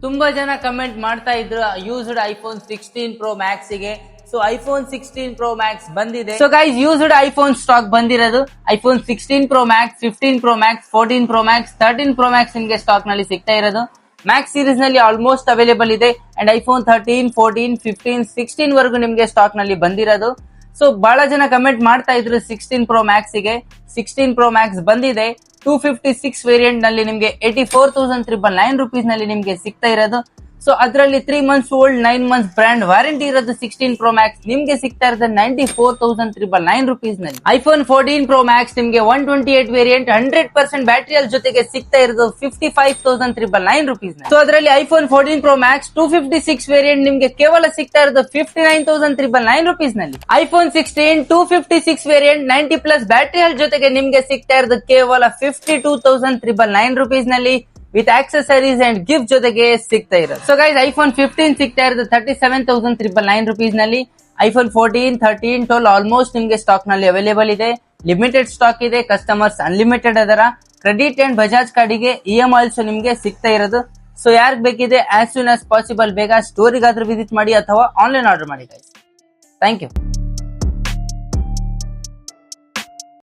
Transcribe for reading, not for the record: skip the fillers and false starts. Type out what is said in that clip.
ತುಂಬಾ ಜನ ಕಮೆಂಟ್ ಮಾಡ್ತಾ ಇದ್ರು ಯೂಸ್ಡ್ ಐಫೋನ್ 16 Pro Max ಗೆ. ಸೊ ಐಫೋನ್ 16 Pro Max ಬಂದಿದೆ. So guys, used iPhone stock ಬಂದಿರೋದು iPhone 16 Pro Max, 15 Pro Max, 14 Pro Max, 13 Pro Max ನಿಮಗೆ ಸ್ಟಾಕ್ ನಲ್ಲಿ ಸಿಗ್ತಾ ಇರೋದು. ಮ್ಯಾಕ್ಸ್ ಸೀರೀಸ್ ನಲ್ಲಿ ಆಲ್ಮೋಸ್ಟ್ ಅವೈಲೇಬಲ್ ಇದೆ. ಅಂಡ್ ಐಫೋನ್ 13, 14, 15, 16 ವರೆಗೂ ನಿಮಗೆ ಸ್ಟಾಕ್ ನಲ್ಲಿ ಬಂದಿರೋದು. ಸೊ ಬಹಳ ಜನ ಕಮೆಂಟ್ ಮಾಡ್ತಾ ಇದ್ರು 16 Pro Max ಗೆ. 16 Pro Max ಬಂದಿದೆ. 256 ವೇರಿಯಂಟ್ ನಲ್ಲಿ ನಿಮಗೆ 84,999 rupees ನಲ್ಲಿ ನಿಮಗೆ ಸಿಗ್ತಾ ಇರೋದು. ಸೊ ಅದರಲ್ಲಿ 3 months old, 9 months brand warranty ಇರೋದು 16 Pro Max ನಿಮ್ಗೆ ಸಿಗ್ತಾ ಇರೋದು 94,999 rupees ನಲ್ಲಿ. ಐಫೋನ್ 14 Pro Max ನಿಮ್ಗೆ 128 ವೇರಿಯಂಟ್ 100% ಬ್ಯಾಟರಿಯಲ್ ಜೊತೆಗೆ ಸಿಗ್ತಾ ಇರೋದು 55,999 rupees ನಲ್ಲಿ. ಸೊ ಅದರಲ್ಲಿ ಐಫೋನ್ 14 Pro Max 256 ವೇರಿಯಂಟ್ ನಿಮ್ಗೆ ಕೇವಲ ಸಿಗ್ತಾ ಇರೋದು 59,999 rupees ನಲ್ಲಿ. ಐಫೋನ್ 16 256 ವೇರಿಯಂಟ್ 90+ ಬ್ಯಾಟರಿಯಲ್ ಜೊತೆಗೆ ನಿಮ್ಗೆ ಸಿಗ್ತಾ ಇರೋದು ಕೇವಲ 52,999 rupees ನಲ್ಲಿ ವಿತ್ ಆಕ್ಸೆಸರೀಸ್ ಅಂಡ್ ಗಿಫ್ಟ್ ಜೊತೆಗೆ ಸಿಗ್ತಾ ಇರೋದು. ಸೊ ಗೈಸ್, ಐಫೋನ್ 15 ಸಿಗ್ತಾ ಇರೋದು 37,999 rupees ನಲ್ಲಿ. ಐಫೋನ್ 14, 13, 12 ಆಲ್ಮೋಸ್ಟ್ ನಿಮ್ಗೆ ಸ್ಟಾಕ್ ನಲ್ಲಿ ಅವೈಲೇಬಲ್ ಇದೆ. ಲಿಮಿಟೆಡ್ ಸ್ಟಾಕ್ ಇದೆ. ಕಸ್ಟಮರ್ಸ್ ಅನ್ಲಿಮಿಟೆಡ್ ಅದರ. ಕ್ರೆಡಿಟ್ ಅಂಡ್ ಬಜಾಜ್ ಕಾರ್ಡಿಗೆ EMI ಆಲ್ಸೋ ನಿಮ್ಗೆ ಸಿಗ್ತಾ ಇರೋದು. ಸೊ ಯಾರಿಗೆ ಬೇಕಿದೆ ಆಸ್ ಸೂನ್ ಆಸ್ ಪಾಸಿಬಲ್ ಬೇಗ ಸ್ಟೋರಿಗಾದ್ರೂ ವಿಸಿಟ್ ಮಾಡಿ ಅಥವಾ ಆನ್ಲೈನ್ ಆರ್ಡರ್ ಮಾಡಿ ಗೈಸ್. Thank you.